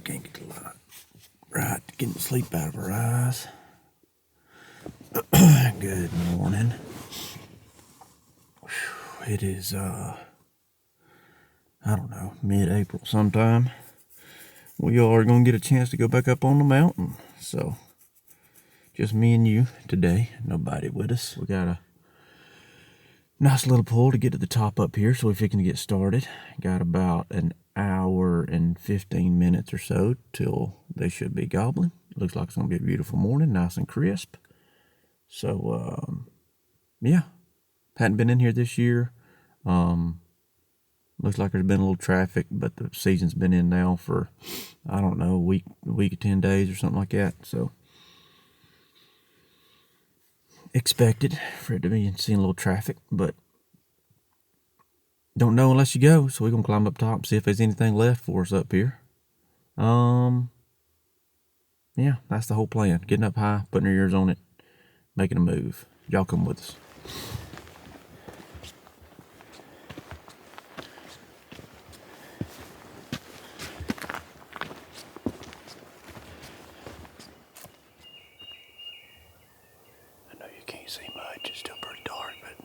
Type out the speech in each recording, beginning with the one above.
can't get the light right, getting sleep out of her eyes. Good morning. It is, I don't know, mid-April sometime. We are going to get a chance to go back up on the mountain. So, just me and you today. Nobody with us. We got a nice little pull to get to the top up here, so we're fixing to get started. Got about an hour and 15 minutes or so till they should be gobbling. Looks like it's going to be a beautiful morning, nice and crisp. So, yeah. Hadn't been in here this year. Looks like there's been a little traffic, but the season's been in now for, I don't know, a week or 10 days or something like that. So, expected for it to be seeing a little traffic, but don't know unless you go. So we're gonna climb up top and see if there's anything left for us up here. Yeah, that's the whole plan. Getting up high, putting our ears on it, making a move. Y'all come with us. I know you can't see much, it's still pretty dark, but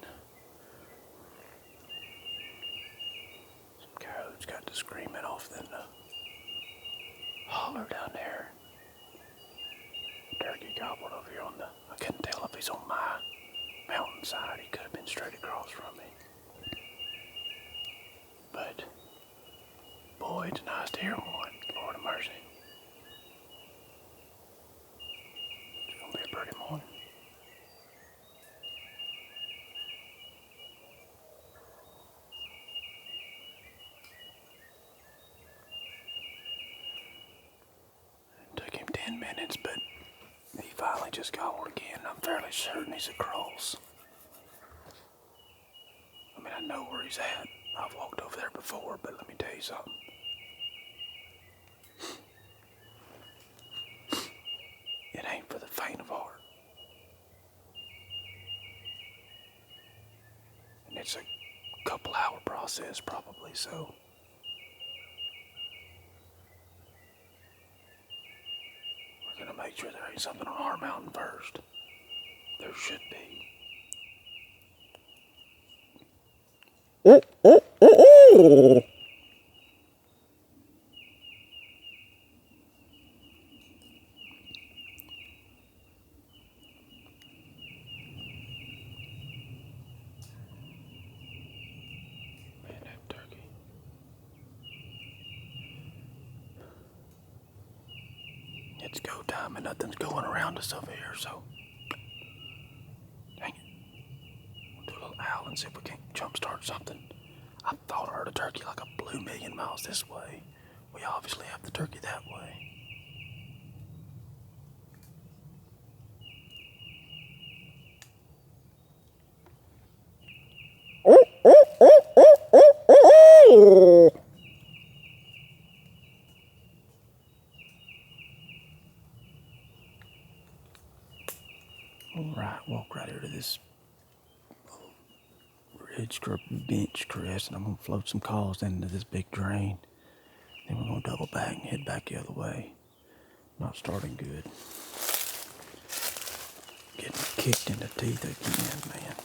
some coyotes got to screaming off in the holler down there. Turkey gobbled over here on the, I couldn't tell if he's on my mountainside. He could have been straight across from me. But, boy, it's nice to hear one. Lord of mercy. It's going to be a pretty morning. It took him 10 minutes, but he finally just gobbled again. I'm fairly certain he's across. I mean, I know where he's at. I've walked over there before, but let me tell you something. It ain't for the faint of heart. And it's a couple hour process probably, so we're gonna make sure there ain't something on our mountain first. There should be. Man, that turkey. It's go time and nothing's going around us over here, so dang it. We'll do a little owl and see if we can't jumpstart something. I thought I heard a turkey like a blue million miles this way. We obviously have the turkey that way. Alright, walk right here to this ridge bench crest, and I'm going to float some calls into this big drain. Then we're going to double back and head back the other way. Not starting good. Getting kicked in the teeth again, man.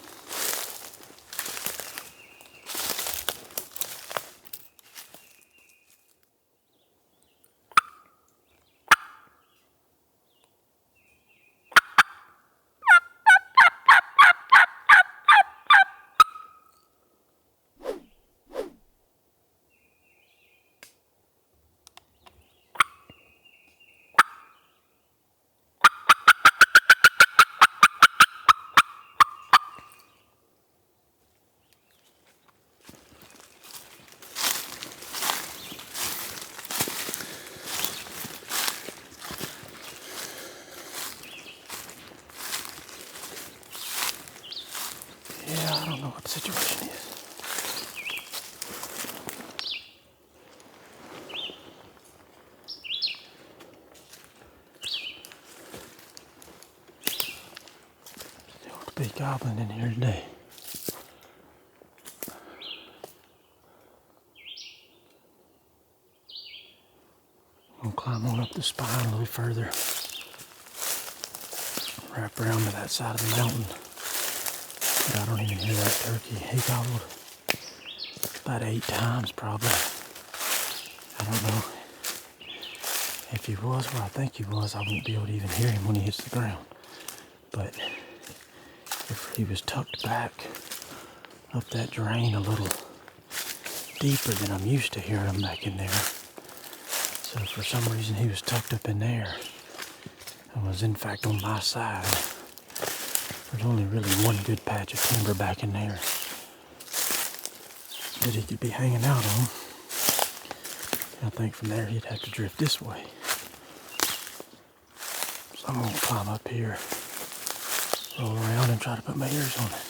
Yeah, I don't know what the situation is. Still to be gobbling in here today. climb on up the spine a little further. Wrap around to that side of the mountain. But I don't even hear that turkey. He gobbled about 8 times probably. I don't know. If he was where I think he was, I won't be able to even hear him when he hits the ground. But if he was tucked back up that drain a little deeper than I'm used to hearing him back in there. So for some reason he was tucked up in there and was in fact on my side. There's only really one good patch of timber back in there that he could be hanging out on. I think from there he'd have to drift this way. So I'm gonna climb up here, roll around and try to put my ears on it.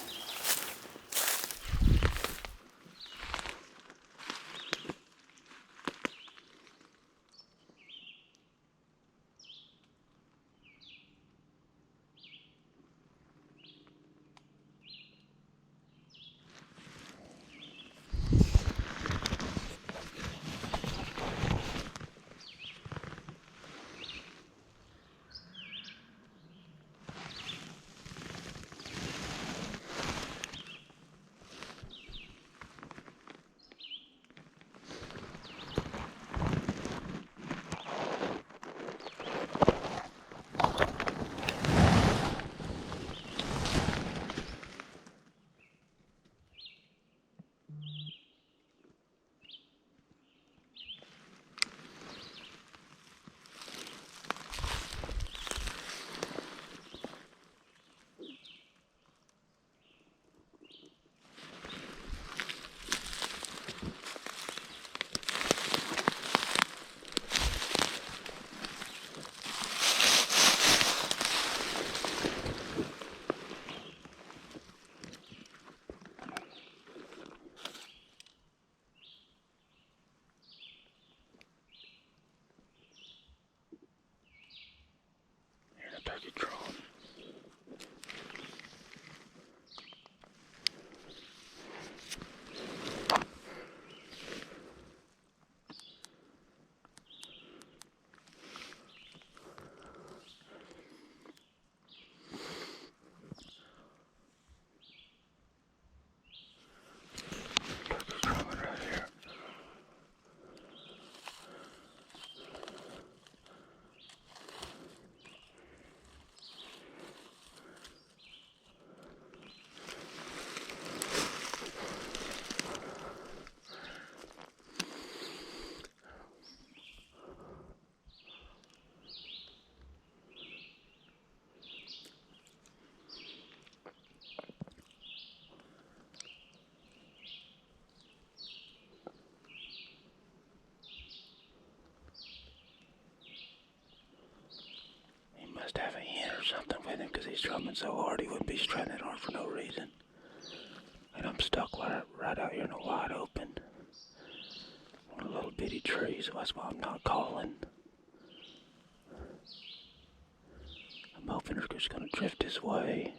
Turkey drone. Turkey's roaming right here. Must have a hen or something with him because he's drumming so hard he wouldn't be striking that hard for no reason. And I'm stuck right out here in the wide open on a little bitty tree, so that's why I'm not calling. I'm hoping they're just going to drift this way.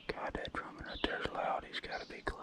God, that drumming right there's loud. He's got to be close.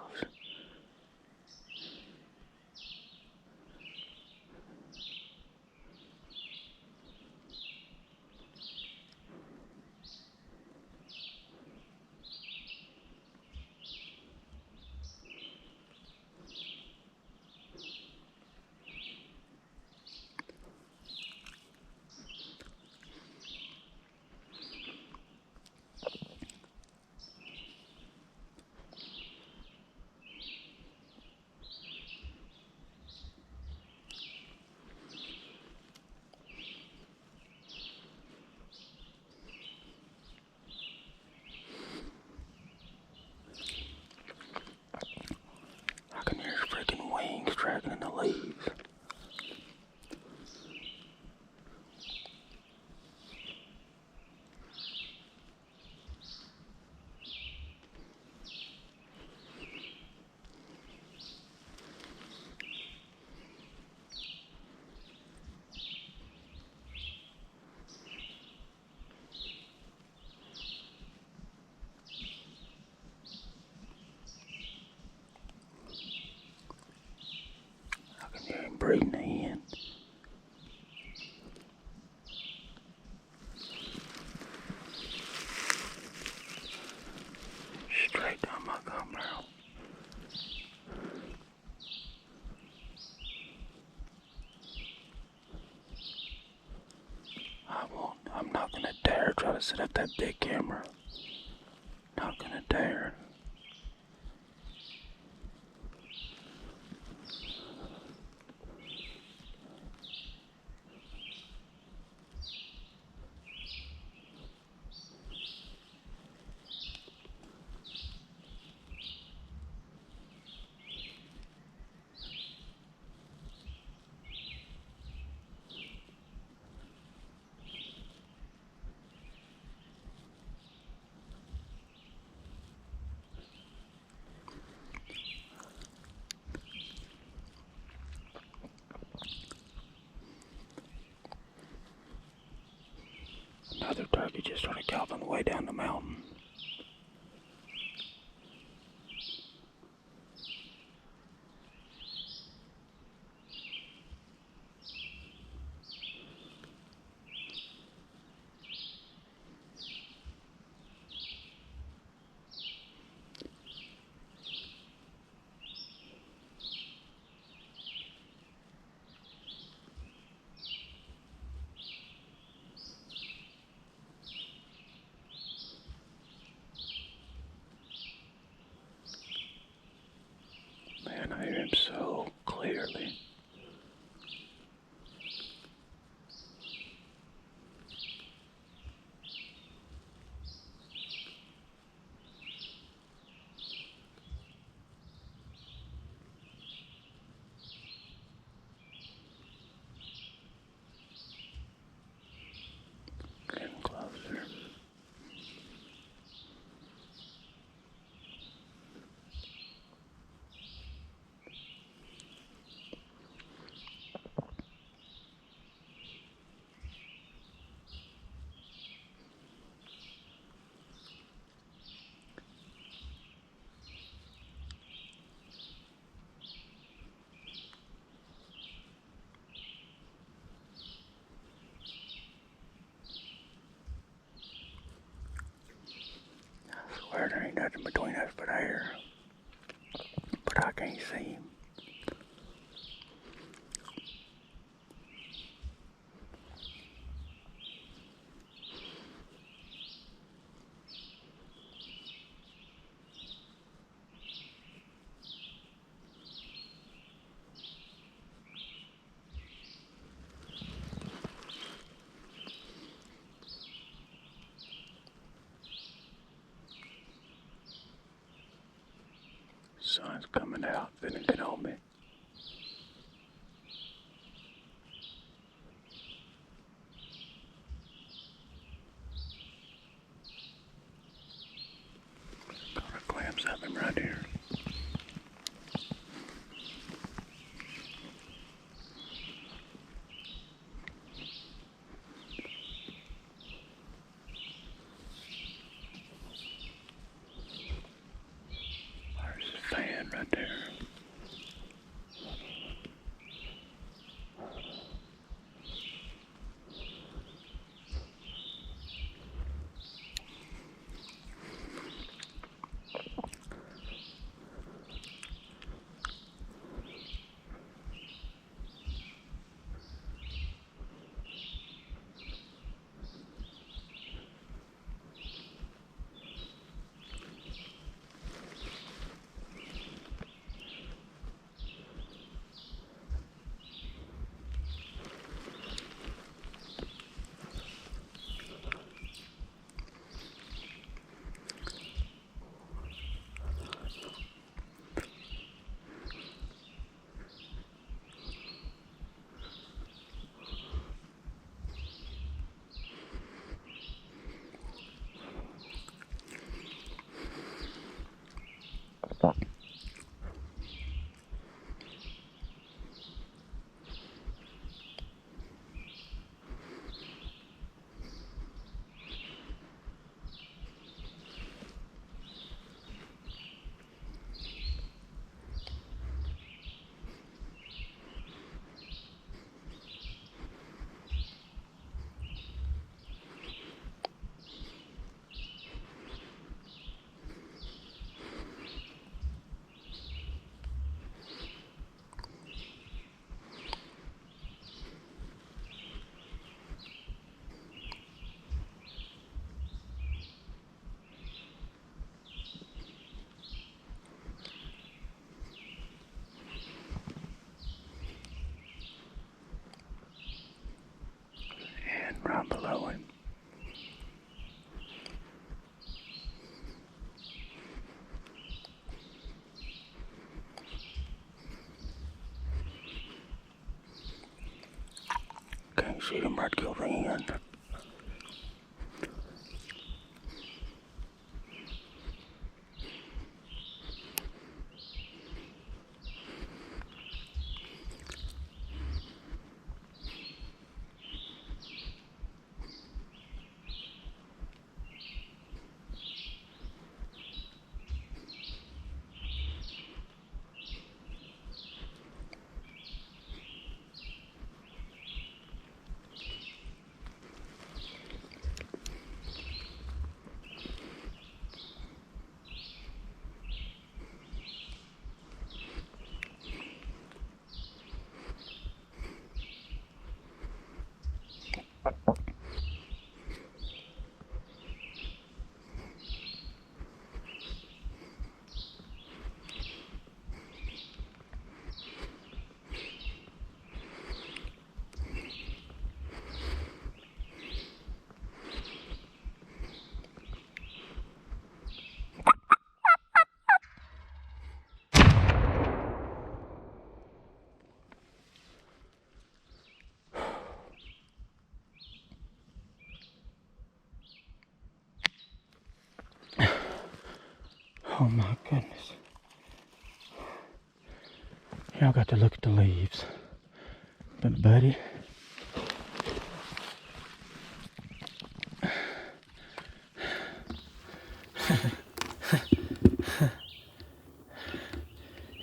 breathing in. Straight down my gun barrel. I'm not gonna dare try to set up that big camera. Not gonna dare. Another turkey just started galloping way down the mountain. Man, I hear him so clearly. Getting closer. I swear there ain't nothing between us but air. But I can't see him. Sun's coming out, finna get on me. Got a glimpse of him right here. There's his fan right there. see him right till the end. Oh my goodness. Y'all got to look at the leaves. But buddy,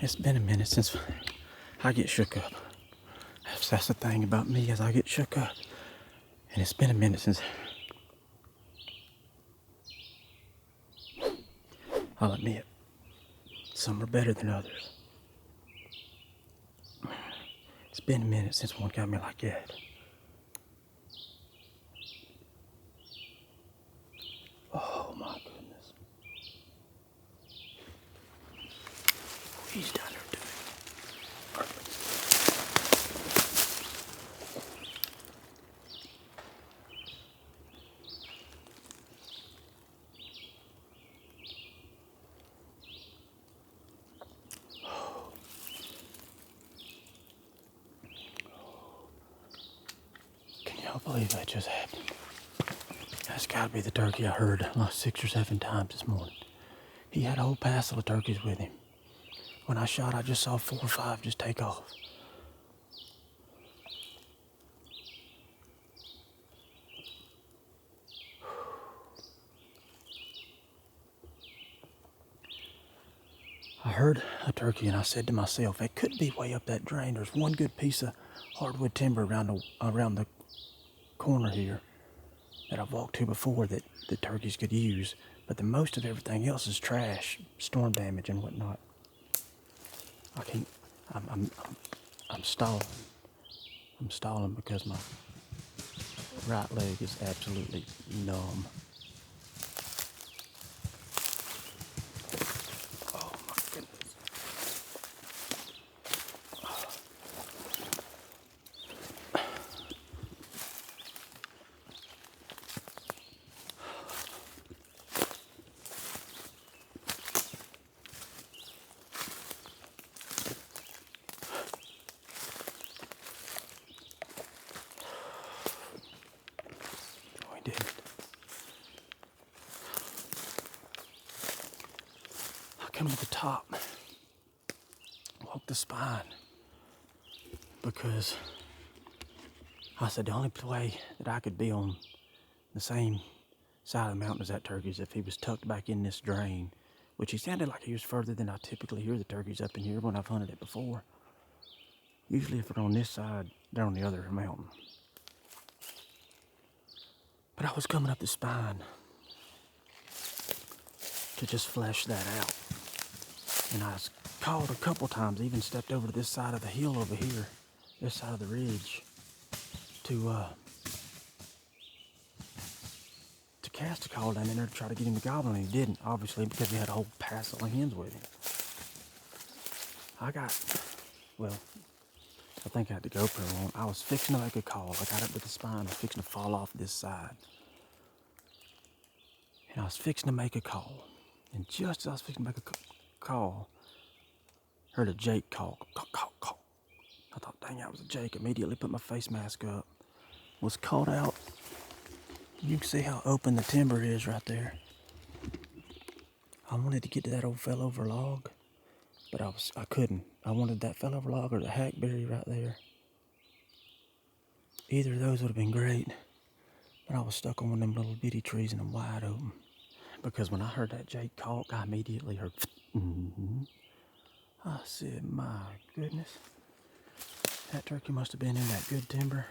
it's been a minute since I get shook up. That's the thing about me, is I get shook up. And it's been a minute since, I'll admit, some are better than others. It's been a minute since one got me like that. Oh my goodness. He's down there doing perfect. Can y'all believe that just happened? That's gotta be the turkey I heard like 6 or 7 times this morning. He had a whole passel of turkeys with him. When I shot, I just saw 4 or 5 just take off. I heard a turkey and I said to myself, it could be way up that drain. There's one good piece of hardwood timber around the corner here that I've walked to before that the turkeys could use, but the most of everything else is trash, storm damage and whatnot. I can't. I'm stalling. I'm stalling because my right leg is absolutely numb. Oh my goodness. I come to the top, walk the spine, because I said the only way that I could be on the same side of the mountain as that turkey is if he was tucked back in this drain, which he sounded like he was further than I typically hear the turkeys up in here when I've hunted it before. Usually if they're on this side, they're on the other mountain. But I was coming up the spine to just flesh that out. And I was called a couple times, even stepped over to this side of the hill over here, this side of the ridge, to cast a call down in there to try to get him to gobble, and he didn't, obviously, because he had a whole passel of hens with him. I think I had the GoPro on. I was fixing to make a call. I got up with the spine. I was fixing to fall off this side. And I was fixing to make a call. And just as I was fixing to make a call, heard a Jake call. Call. I thought, dang, that was a Jake. Immediately put my face mask up. was caught out. You can see how open the timber is right there. I wanted to get to that old fell over log, but I couldn't. I wanted that fell over log or the hackberry right there. Either of those would have been great, but I was stuck on one of them little bitty trees and I'm wide open. Because when I heard that Jake caulk, I immediately heard I said, my goodness. That turkey must have been in that good timber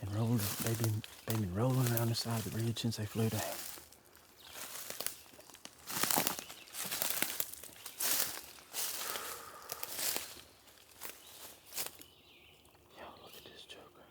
and rolled. They've been rolling around the side of the ridge since they flew down. Y'all look at this joker.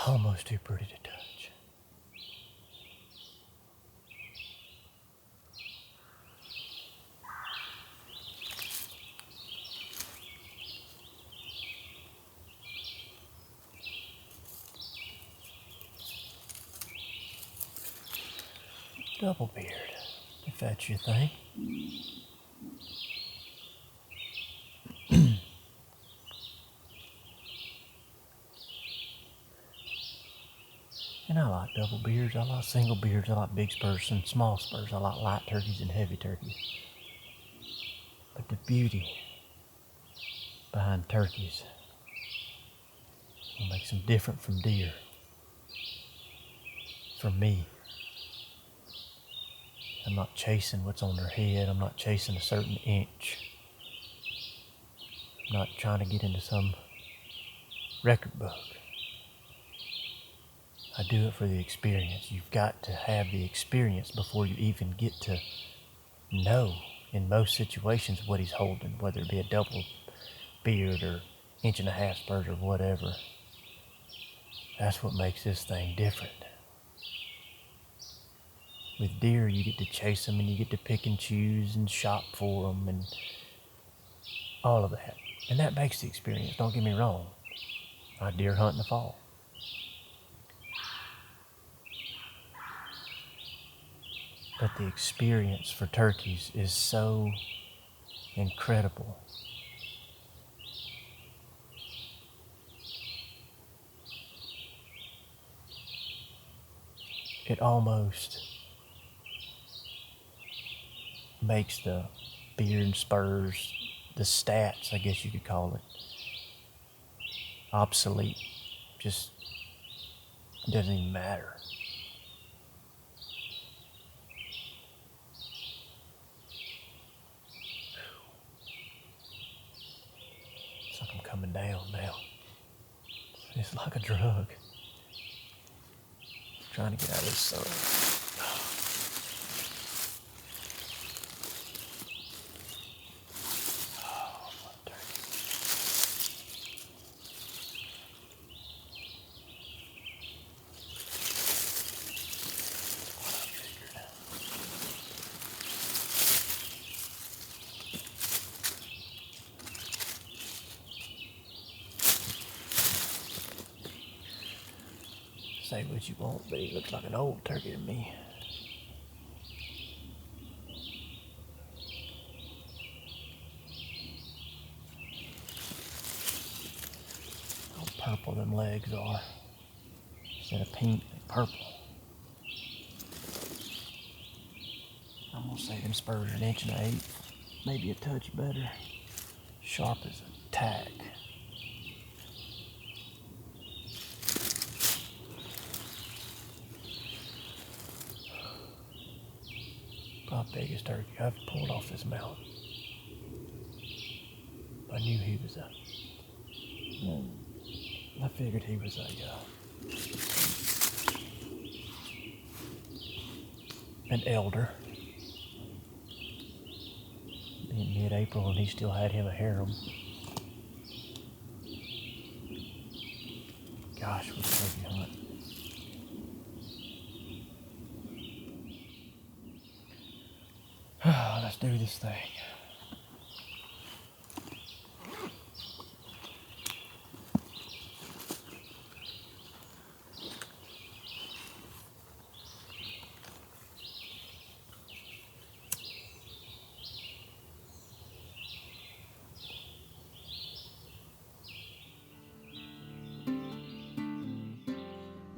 Almost too pretty to touch. Double beard, if that's your thing. And I like double beards, I like single beards, I like big spurs and small spurs, I like light turkeys and heavy turkeys. But the beauty behind turkeys, what makes them different from deer, for me, I'm not chasing what's on their head, I'm not chasing a certain inch. I'm not trying to get into some record book. I do it for the experience. You've got to have the experience before you even get to know, in most situations, what he's holding, whether it be a double beard or 1.5 inch spurs or whatever. That's what makes this thing different. With deer, you get to chase them and you get to pick and choose and shop for them and all of that. And that makes the experience, don't get me wrong. I deer hunt in the fall. But the experience for turkeys is so incredible. It almost makes the beard and spurs, the stats, I guess you could call it, obsolete. Just doesn't even matter. It's like I'm coming down now. It's like a drug. Trying to get out of this sun. Say what you want, but he looks like an old turkey to me. How purple them legs are. Instead of pink, they're purple. I'm gonna say them spurs are 1.8 inches, maybe a touch better. Sharp as a tack. Probably biggest turkey I've pulled off this mountain. I knew he was I figured he was an elder. in mid-April and he still had him a harem. Gosh, what a turkey hunt. Let's do this thing.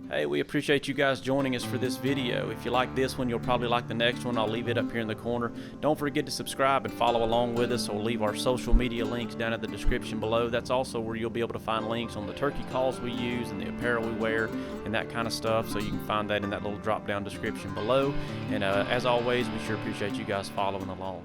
Hey, we appreciate you guys joining us for this video. If you like this one, you'll probably like the next one. I'll leave it up here in the corner. Don't forget to subscribe and follow along with us, or leave our social media links down in the description below. That's also where you'll be able to find links on the turkey calls we use and the apparel we wear and that kind of stuff. So you can find that in that little drop down description below. And as always, we sure appreciate you guys following along.